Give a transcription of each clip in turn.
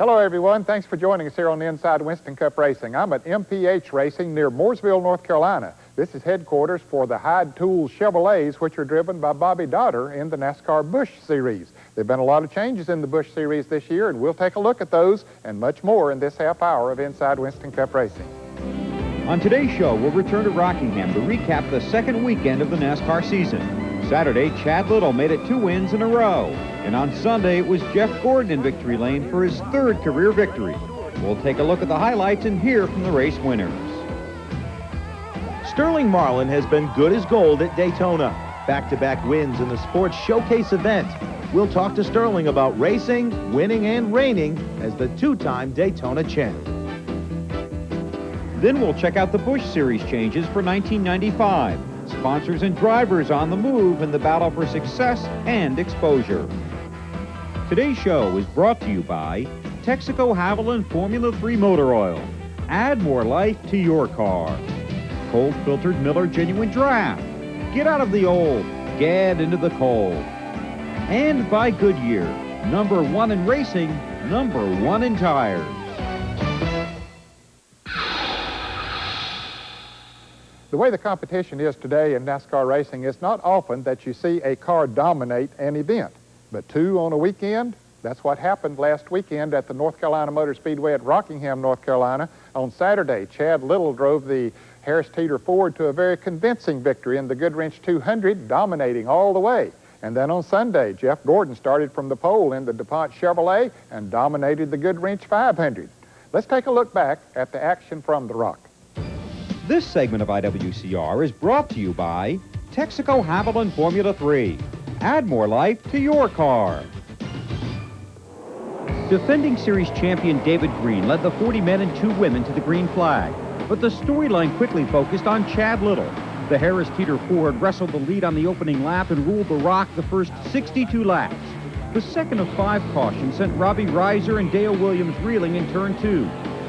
Hello, everyone. Thanks for joining us here on the Inside Winston Cup Racing. I'm at MPH Racing near Mooresville, North Carolina. This is headquarters for the Hyde Tools Chevrolets, which are driven by Bobby Dotter in the NASCAR Busch Series. There have been a lot of changes in the Busch Series this year, and we'll take a look at those and much more in this half hour of Inside Winston Cup Racing. On today's show, we'll return to Rockingham to recap the second weekend of the NASCAR season. Saturday, Chad Little made it 2 wins in a row. And on Sunday, it was Jeff Gordon in victory lane for his 3rd career victory. We'll take a look at the highlights and hear from the race winners. Sterling Marlin has been good as gold at Daytona. Back-to-back wins in the sports showcase event. We'll talk to Sterling about racing, winning, and reigning as the 2-time Daytona champ. Then we'll check out the Busch Series changes for 1995. Sponsors and drivers on the move in the battle for success and exposure. Today's show is brought to you by Texaco Haviland Formula 3 Motor Oil. Add more life to your car. Cold filtered Miller Genuine Draft. Get out of the old, get into the cold. And by Goodyear, #1 in racing, #1 in tires. The way the competition is today in NASCAR racing, it's not often that you see a car dominate an event. But 2 on a weekend, that's what happened last weekend at the North Carolina Motor Speedway at Rockingham, North Carolina. On Saturday, Chad Little drove the Harris Teeter Ford to a very convincing victory in the Goodwrench 200, dominating all the way. And then on Sunday, Jeff Gordon started from the pole in the DuPont Chevrolet and dominated the Goodwrench 500. Let's take a look back at the action from the Rock. This segment of IWCR is brought to you by Texaco Haviland Formula 3. Add more life to your car. Defending series champion David Green led the 40 men and 2 women to the green flag. But the storyline quickly focused on Chad Little. The Harris Teeter Ford wrestled the lead on the opening lap and ruled the Rock the first 62 laps. The second of 5 cautions sent Robbie Reiser and Dale Williams reeling in turn 2.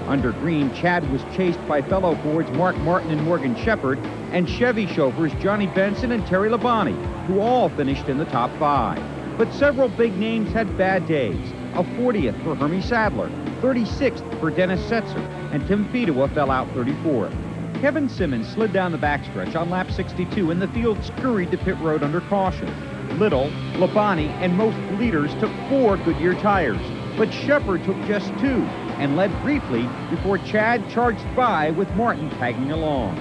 Under Green, Chad was chased by fellow Fords Mark Martin and Morgan Shepherd, and Chevy chauffeurs Johnny Benson and Terry Labonte, who all finished in the top 5. But several big names had bad days. A 40th for Hermie Sadler, 36th for Dennis Setzer, and Tim Fedewa fell out 34th. Kevin Simmons slid down the backstretch on lap 62, and the field scurried to pit road under caution. Little, Labonte, and most leaders took 4 Goodyear tires, but Shepherd took just 2 and led briefly before Chad charged by with Martin tagging along.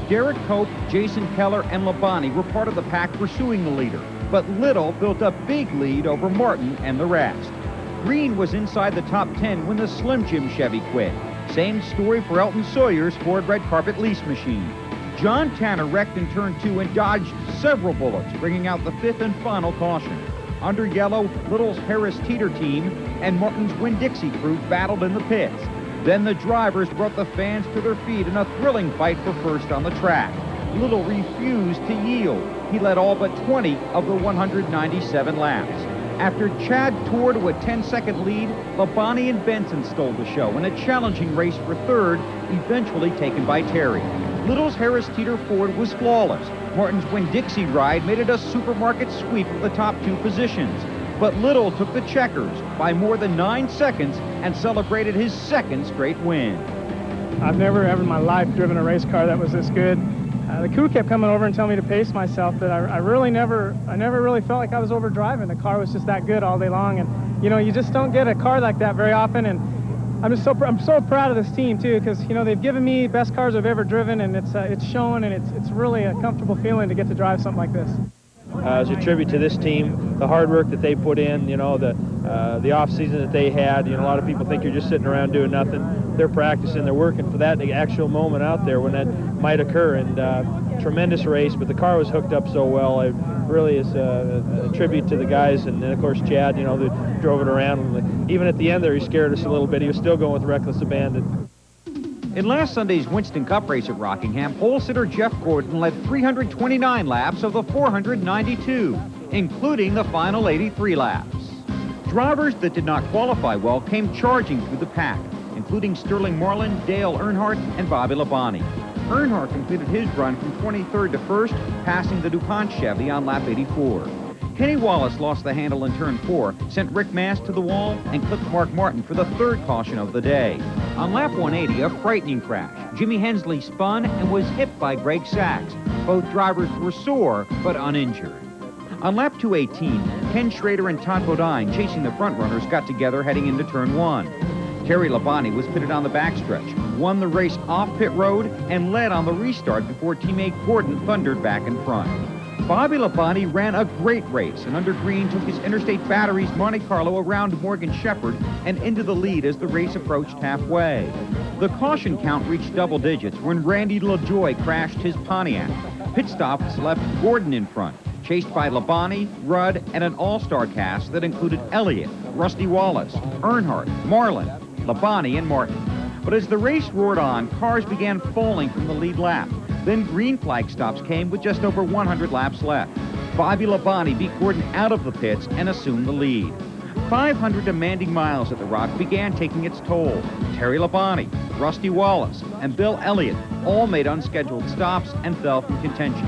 Derek Cope, Jason Keller, and Labonte were part of the pack pursuing the leader, but Little built a big lead over Martin and the rest. Green was inside the top 10 when the Slim Jim Chevy quit. Same story for Elton Sawyer's Ford Red Carpet lease machine. John Tanner wrecked in turn 2 and dodged several bullets, bringing out the 5th and final caution. Under yellow, Little's Harris Teeter team and Martin's Winn-Dixie crew battled in the pits. Then the drivers brought the fans to their feet in a thrilling fight for first on the track. Little refused to yield. He led all but 20 of the 197 laps. After Chad tore to a 10-second lead, Labonte and Benson stole the show in a challenging race for 3rd, eventually taken by Terry. Little's Harris Teeter Ford was flawless. Martin's Winn-Dixie ride made it a supermarket sweep of the top 2 positions. But Little took the checkers by more than 9 seconds and celebrated his 2nd straight win. I've never ever in my life driven a race car that was this good. The crew kept coming over and telling me to pace myself, but I never really felt like I was over driving. The car was just that good all day long, and you know, you just don't get a car like that very often. And I'm so proud of this team too, because you know, they've given me best cars I've ever driven, and it's shown, and it's really a comfortable feeling to get to drive something like this. As a tribute to this team, the hard work that they put in, you know, the off season that they had. You know, a lot of people think you're just sitting around doing nothing. They're practicing, they're working for that actual moment out there when that might occur. And tremendous race, but the car was hooked up so well. It really is a tribute to the guys, and then of course Chad, you know, that drove it around. Even at the end there, he scared us a little bit. He was still going with Reckless Abandon. In last Sunday's Winston Cup race at Rockingham, pole sitter Jeff Gordon led 329 laps of the 492, including the final 83 laps. Drivers that did not qualify well came charging through the pack, including Sterling Marlin, Dale Earnhardt, and Bobby Labonte. Earnhardt completed his run from 23rd to 1st, passing the DuPont Chevy on lap 84. Kenny Wallace lost the handle in turn 4, sent Rick Mast to the wall, and clipped Mark Martin for the third caution of the day. On lap 180, a frightening crash. Jimmy Hensley spun and was hit by Greg Sachs. Both drivers were sore, but uninjured. On lap 218, Ken Schrader and Todd Bodine, chasing the front runners, got together heading into turn 1. Terry Labonte was pitted on the backstretch, won the race off pit road, and led on the restart before teammate Gordon thundered back in front. Bobby Labonte ran a great race, and under green took his Interstate Batteries Monte Carlo around Morgan Shepherd and into the lead as the race approached halfway. The caution count reached double digits when Randy LaJoie crashed his Pontiac. Pit stops left Gordon in front, chased by Labonte, Rudd, and an all-star cast that included Elliott, Rusty Wallace, Earnhardt, Marlin, Labonte, and Martin. But as the race roared on, cars began falling from the lead lap. Then green flag stops came with just over 100 laps left. Bobby Labonte beat Gordon out of the pits and assumed the lead. 500 demanding miles at the Rock began taking its toll. Terry Labonte, Rusty Wallace, and Bill Elliott all made unscheduled stops and fell from contention.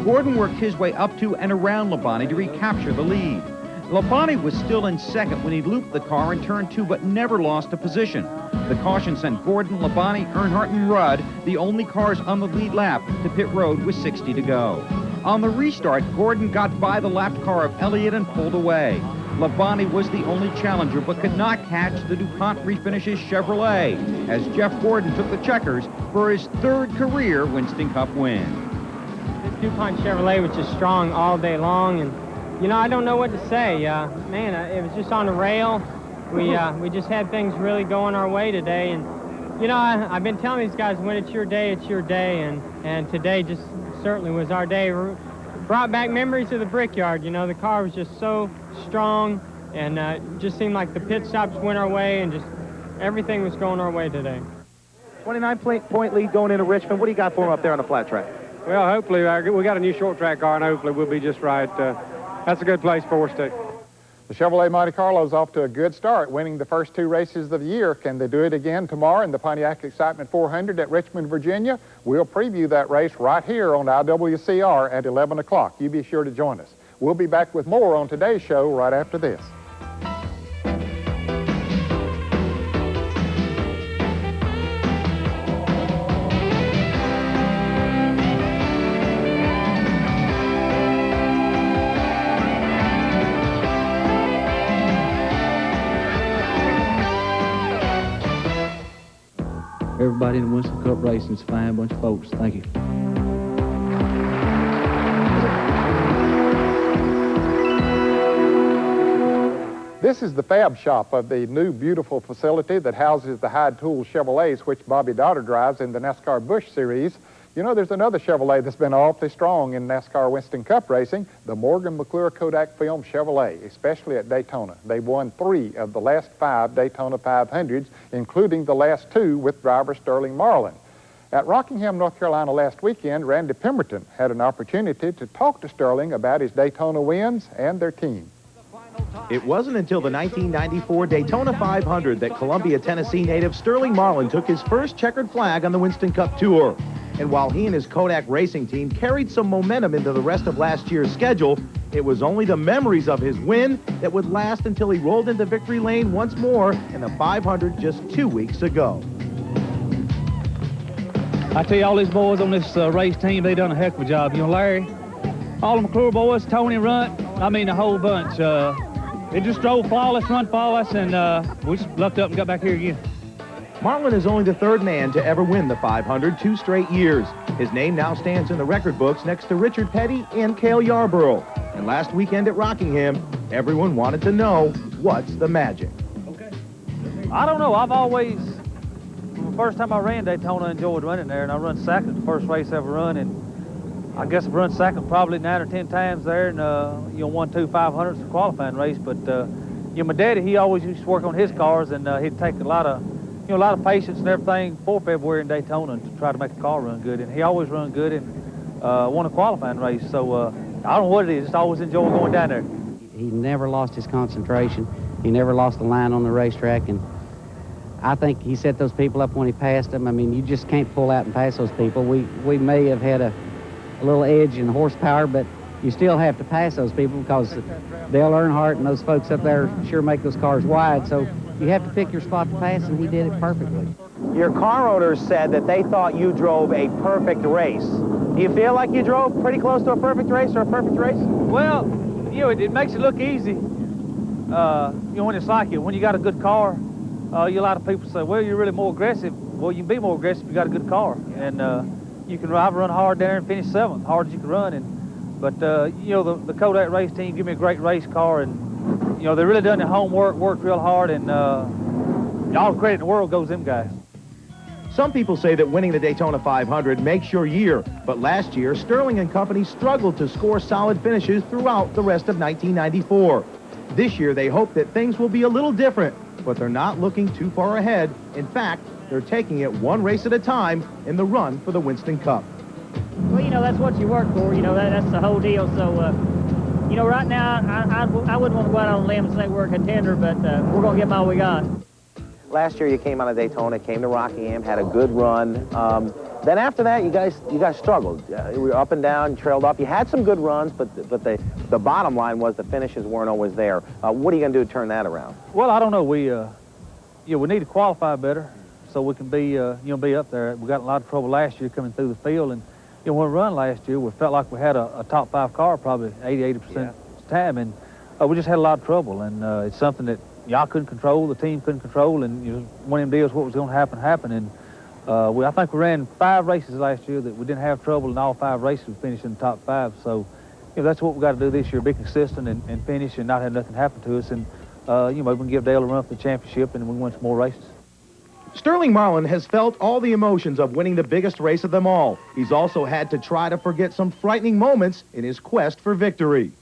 Gordon worked his way up to and around Labonte to recapture the lead. Labonte was still in second when he looped the car in turn 2, but never lost a position. The caution sent Gordon, Labonte, Earnhardt, and Rudd, the only cars on the lead lap, to pit road with 60 to go. On the restart, Gordon got by the lapped car of Elliott and pulled away. Labonte was the only challenger, but could not catch the DuPont Refinishes Chevrolet, as Jeff Gordon took the checkers for his third career Winston Cup win. This DuPont Chevrolet was just strong all day long, and you know, I don't know what to say. Man, it was just on the rail. We just had things really going our way today, and you know, I've been telling these guys, when it's your day, and today just certainly was our day. Brought back memories of the Brickyard. You know, the car was just so strong, and just seemed like the pit stops went our way, and just everything was going our way today. 29-point lead going into Richmond. What do you got for them up there on the flat track? Well, hopefully we got a new short track car, and hopefully we'll be just right. That's a good place for us to. The Chevrolet Monte Carlo's off to a good start, winning the first 2 races of the year. Can they do it again tomorrow in the Pontiac Excitement 400 at Richmond, Virginia? We'll preview that race right here on IWCR at 11 o'clock. You be sure to join us. We'll be back with more on today's show right after this. Everybody in the Winston Cup racing is a fine bunch of folks. Thank you. This is the fab shop of the new beautiful facility that houses the Hyde Tools Chevrolets, which Bobby Daughter drives in the NASCAR Busch Series. You know, there's another Chevrolet that's been awfully strong in NASCAR Winston Cup racing, the Morgan McClure Kodak Film Chevrolet, especially at Daytona. They've won 3 of the last 5 Daytona 500s, including the last 2 with driver Sterling Marlin. At Rockingham, North Carolina last weekend, Randy Pemberton had an opportunity to talk to Sterling about his Daytona wins and their team. It wasn't until the 1994 Daytona 500 that Columbia, Tennessee native Sterling Marlin took his first checkered flag on the Winston Cup Tour. And while he and his Kodak racing team carried some momentum into the rest of last year's schedule, it was only the memories of his win that would last until he rolled into victory lane once more in the 500 just 2 weeks ago. I tell you, all these boys on this race team, they done a heck of a job. You know, Larry, all the McClure boys, Tony, Runt, I mean, the whole bunch. They just drove flawless, run flawless, and we just lucked up and got back here again. Marlin is only the 3rd man to ever win the 500 2 straight years. His name now stands in the record books next to Richard Petty and Cale Yarborough. And last weekend at Rockingham, everyone wanted to know, what's the magic? Okay. I don't know. I've always, the first time I ran Daytona, I enjoyed running there, and I run second the first race I ever run, and I guess I've run second probably 9 or 10 times there, and won 2 500s in qualifying race. But my daddy, he always used to work on his cars, and he'd take a lot of patience and everything for February in Daytona to try to make the car run good, and he always run good and won a qualifying race. So I don't know what it is, just always enjoy going down there. He never lost his concentration. He never lost the line on the racetrack, and I think he set those people up when he passed them. I mean, you just can't pull out and pass those people. We may have had a little edge in horsepower, but you still have to pass those people because Dale Earnhardt and those folks up there sure make those cars wide. So you have to pick your spot to pass, and he did it perfectly. Your car owners said that they thought you drove a perfect race. Do you feel like you drove pretty close to a perfect race or a perfect race? Well, you know, it makes it look easy. You know, when it's like it, when you got a good car, a lot of people say, well, you're really more aggressive. Well, you can be more aggressive if you got a good car. And you can run hard there and finish 7th, hard as you can run. But you know, the Kodak race team give me a great race car, and, you know, they really done their homework, worked real hard, and all the credit in the world goes to them guys. Some people say that winning the Daytona 500 makes your year, but last year, Sterling and company struggled to score solid finishes throughout the rest of 1994. This year, they hope that things will be a little different, but they're not looking too far ahead. In fact, they're taking it one race at a time in the run for the Winston Cup. Well, you know, that's what you work for. You know, that's the whole deal. So, you know, right now, I wouldn't want to go out on a limb and say we're a contender, but we're going to give them all we got. Last year, you came out of Daytona, came to Rockingham, had a good run. Then after that, you guys struggled. You were up and down, trailed off. You had some good runs, but the bottom line was the finishes weren't always there. What are you going to do to turn that around? Well, I don't know. We need to qualify better so we can be be up there. We got in a lot of trouble last year coming through the field, and you know, when we run last year, we felt like we had a top 5 car probably 80% of the time, and we just had a lot of trouble. And it's something that y'all couldn't control, the team couldn't control, and, you know, one of them deals, what was going to happen. And I think we ran 5 races last year that we didn't have trouble, and all 5 races we finished in the top 5. So, you know, that's what we got to do this year: be consistent and finish, and not have nothing happen to us. And you know, we can give Dale a run for the championship, and we win some more races. Sterling Marlin has felt all the emotions of winning the biggest race of them all. He's also had to try to forget some frightening moments in his quest for victory. You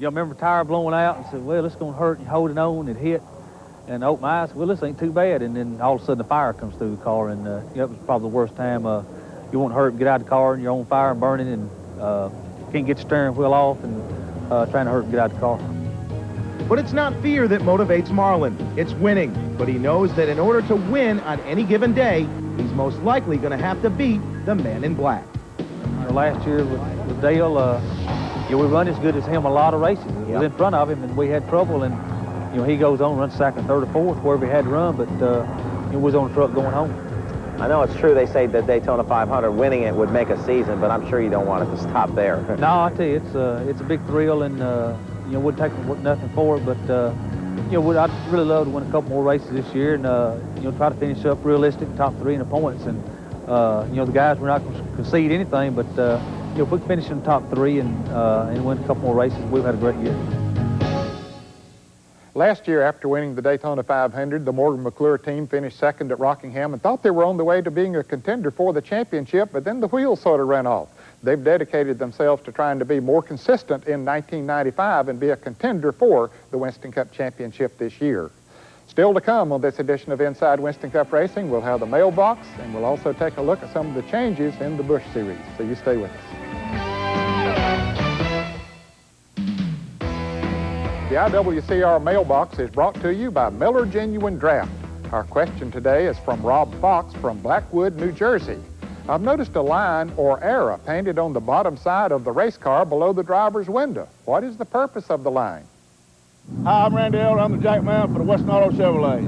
know, remember the tire blowing out and said, well, it's going to hurt, and holding on, and hit, and I opened my eyes, well, this ain't too bad. And then all of a sudden the fire comes through the car, and you know, it was probably the worst time. You won't hurt, get out of the car, and you're on fire and burning, and can't get your steering wheel off, and trying to hurt and get out of the car. But it's not fear that motivates Marlin, it's winning. But he knows that in order to win on any given day, he's most likely going to have to beat the man in black. Last year with Dale, you know, we run as good as him a lot of races. It was in front of him, and we had trouble, and you know, he goes on, runs second, third, or fourth, wherever he had to run, but he was on the truck going home. I know it's true they say that Daytona 500, winning it would make a season, but I'm sure you don't want it to stop there. No, I tell you, it's a big thrill, and you know, wouldn't take nothing for it, but you know, I'd really love to win a couple more races this year, and you know, try to finish up realistic, top 3 in the points. And you know, the guys, we're not going to concede anything, but you know, if we can finish in the top 3 and win a couple more races, we've had a great year. Last year, after winning the Daytona 500, the Morgan McClure team finished second at Rockingham and thought they were on the way to being a contender for the championship, but then the wheels sort of ran off. They've dedicated themselves to trying to be more consistent in 1995 and be a contender for the Winston Cup Championship this year. Still to come on this edition of Inside Winston Cup Racing, we'll have the mailbox, and we'll also take a look at some of the changes in the Busch Series. So you stay with us. The IWCR mailbox is brought to you by Miller Genuine Draft. Our question today is from Rob Fox from Blackwood, New Jersey. I've noticed a line or arrow painted on the bottom side of the race car below the driver's window. What is the purpose of the line? Hi, I'm Randy Elder. I'm the jack man for the Western Auto Chevrolet.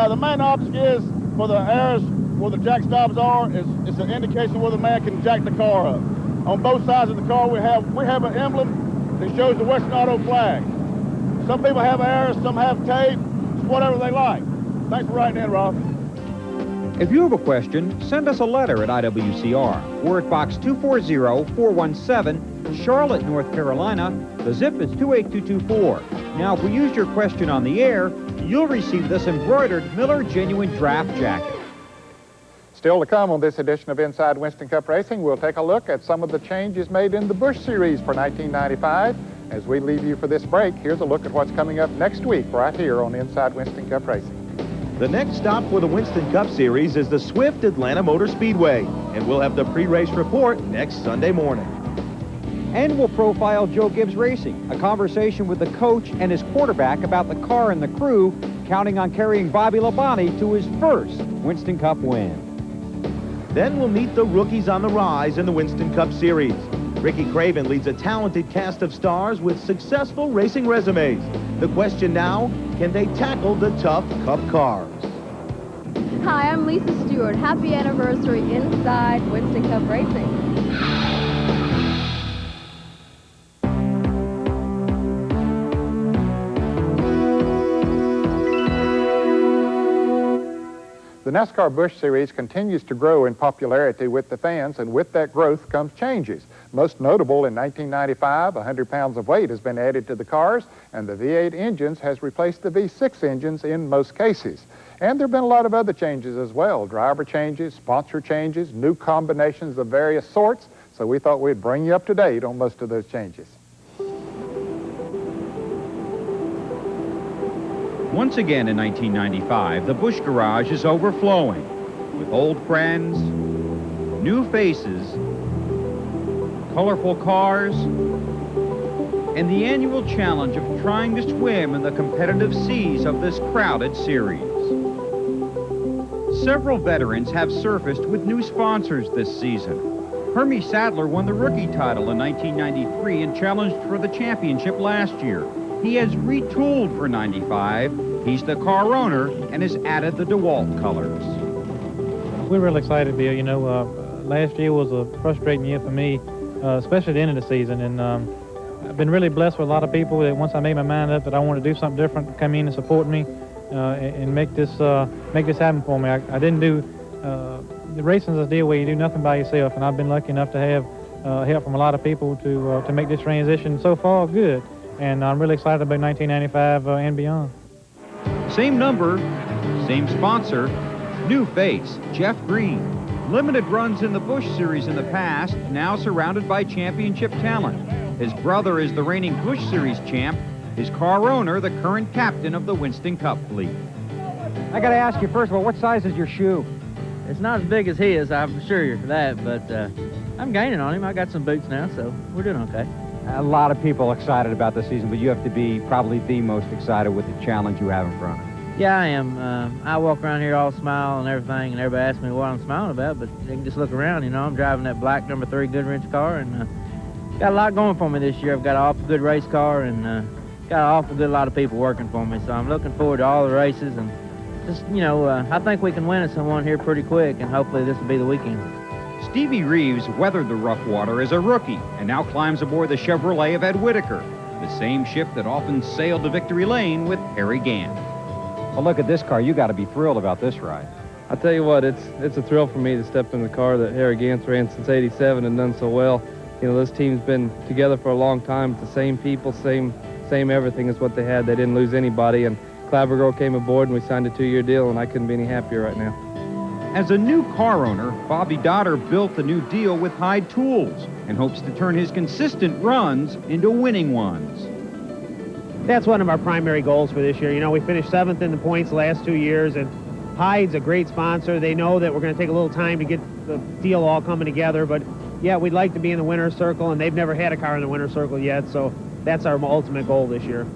The main object is for the arrows where the jack stops are is an indication where the man can jack the car up. On both sides of the car we have an emblem that shows the Western Auto flag. Some people have arrows, some have tape. It's whatever they like. Thanks for writing in, Rob. If you have a question, send us a letter at IWCR. We're at Box 240-417, Charlotte, North Carolina. The zip is 28224. Now, if we use your question on the air, you'll receive this embroidered Miller Genuine Draft jacket. Still to come on this edition of Inside Winston Cup Racing, we'll take a look at some of the changes made in the Busch Series for 1995. As we leave you for this break, here's a look at what's coming up next week right here on Inside Winston Cup Racing. The next stop for the Winston Cup Series is the Swift Atlanta Motor Speedway, and we'll have the pre-race report next Sunday morning. And we'll profile Joe Gibbs Racing, a conversation with the coach and his quarterback about the car and the crew, counting on carrying Bobby Labonte to his first Winston Cup win. Then we'll meet the rookies on the rise in the Winston Cup Series. Ricky Craven leads a talented cast of stars with successful racing resumes. The question now, can they tackle the tough Cup cars? Hi, I'm Lisa Stewart. Happy anniversary inside Winston Cup Racing. The NASCAR Busch Series continues to grow in popularity with the fans, and with that growth comes changes. Most notable, in 1995, 100 pounds of weight has been added to the cars, and the V8 engines has replaced the V6 engines in most cases. And there have been a lot of other changes as well. Driver changes, sponsor changes, new combinations of various sorts, so we thought we'd bring you up to date on most of those changes. Once again in 1995, the Busch garage is overflowing with old friends, new faces, colorful cars, and the annual challenge of trying to swim in the competitive seas of this crowded series. Several veterans have surfaced with new sponsors this season. Hermie Sadler won the rookie title in 1993 and challenged for the championship last year. He has retooled for 95. He's the car owner and has added the DeWalt colors. We're really excited, Bill. You know, last year was a frustrating year for me, especially at the end of the season. And I've been really blessed with a lot of people that once I made my mind up that I want to do something different, come in and support me and make this happen for me. I didn't do, the racing's a deal where you do nothing by yourself, and I've been lucky enough to have help from a lot of people to make this transition so far good. And I'm really excited about 1995 and beyond. Same number, same sponsor, new face, Jeff Green. Limited runs in the Busch Series in the past, now surrounded by championship talent. His brother is the reigning Busch Series champ, his car owner, the current captain of the Winston Cup fleet. I got to ask you, first of all, what size is your shoe? It's not as big as his, I'm sure you're for that, but I'm gaining on him. I got some boots now, so we're doing okay. A lot of people excited about the season, but you have to be probably the most excited with the challenge you have in front of you. Yeah, I am. I walk around here all smile and everything, and everybody asks me what I'm smiling about, but they can just look around. You know, I'm driving that black number 3 Goodwrench car, and got a lot going for me this year. I've got an awful good race car, and got an awful good lot of people working for me, so I'm looking forward to all the races, and just, you know, I think we can win us one here pretty quick, and hopefully this will be the weekend. Stevie Reeves weathered the rough water as a rookie and now climbs aboard the Chevrolet of Ed Whitaker, the same ship that often sailed to victory lane with Harry Gant. Well, look at this car. You got to be thrilled about this ride. I tell you what, it's a thrill for me to step in the car that Harry Gant's ran since '87 and done so well. You know, this team's been together for a long time. It's the same people, same everything is what they had. They didn't lose anybody, and Clavergirl came aboard and we signed a 2-year deal, and I couldn't be any happier right now. As a new car owner, Bobby Dotter built the new deal with Hyde Tools and hopes to turn his consistent runs into winning ones. That's one of our primary goals for this year. You know, we finished 7th in the points the last 2 years, and Hyde's a great sponsor. They know that we're going to take a little time to get the deal all coming together, but yeah, we'd like to be in the winner's circle, and they've never had a car in the winner's circle yet, so that's our ultimate goal this year.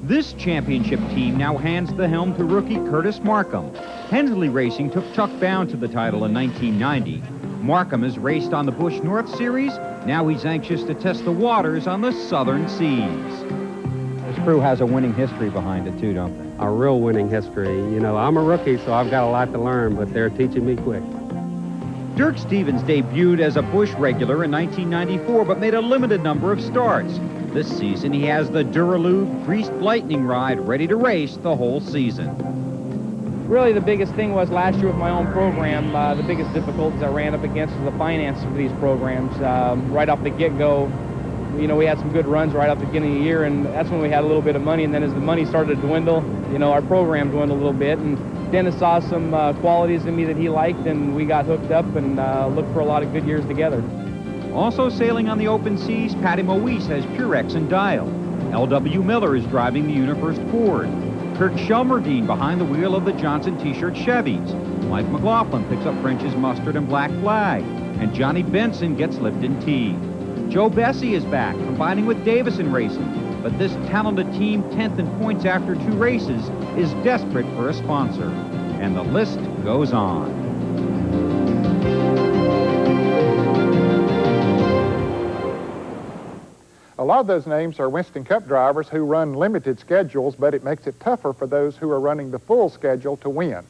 This championship team now hands the helm to rookie Curtis Markham. Hensley Racing took Chuck Bound to the title in 1990. Markham has raced on the Busch North Series. Now he's anxious to test the waters on the southern seas. This crew has a winning history behind it too, don't they? A real winning history. You know, I'm a rookie, so I've got a lot to learn, but they're teaching me quick. Dirk Stevens debuted as a Busch regular in 1994, but made a limited number of starts. This season, he has the Duralube Greased Lightning ride ready to race the whole season. Really, the biggest thing was last year with my own program, the biggest difficulties I ran up against was the finances for these programs. Right off the get-go, you know, we had some good runs right off the beginning of the year, and that's when we had a little bit of money, and then as the money started to dwindle, you know, our program dwindled a little bit, and Dennis saw some qualities in me that he liked, and we got hooked up and looked for a lot of good years together. Also sailing on the open seas, Patty Moise has Purex and Dial. L.W. Miller is driving the Universe Ford. Kirk Shelmerdine behind the wheel of the Johnson T-shirt Chevys. Mike McLaughlin picks up French's Mustard and Black Flag. And Johnny Benson gets Lipton Tea. Joe Bessie is back, combining with Davison Racing. But this talented team, 10th in points after 2 races, is desperate for a sponsor. And the list goes on. A lot of those names are Winston Cup drivers who run limited schedules, but it makes it tougher for those who are running the full schedule to win.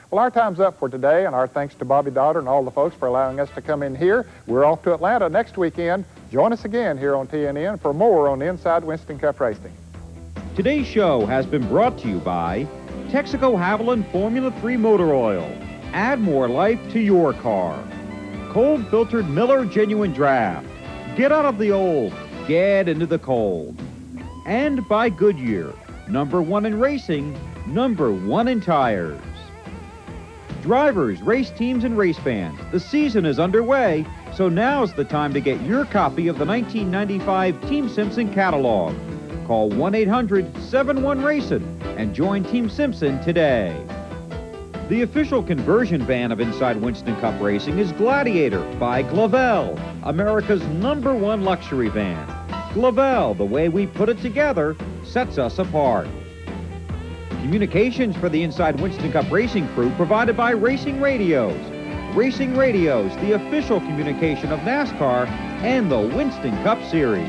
Well, our time's up for today, and our thanks to Bobby Dodder and all the folks for allowing us to come in here. We're off to Atlanta next weekend. Join us again here on TNN for more on Inside Winston Cup Racing. Today's show has been brought to you by Texaco Haviland Formula 3 Motor Oil. Add more life to your car. Cold filtered Miller Genuine Draft. Get out of the old, get into the cold. And by Goodyear, #1 in racing, #1 in tires. Drivers, race teams, and race fans, the season is underway, so now's the time to get your copy of the 1995 Team Simpson catalog. Call 1-800-71-RACIN and join Team Simpson today. The official conversion van of Inside Winston Cup Racing is Gladiator by Glavel, America's #1 luxury van. Glavel, the way we put it together, sets us apart. Communications for the Inside Winston Cup Racing crew provided by Racing Radios. Racing Radios, the official communication of NASCAR and the Winston Cup Series.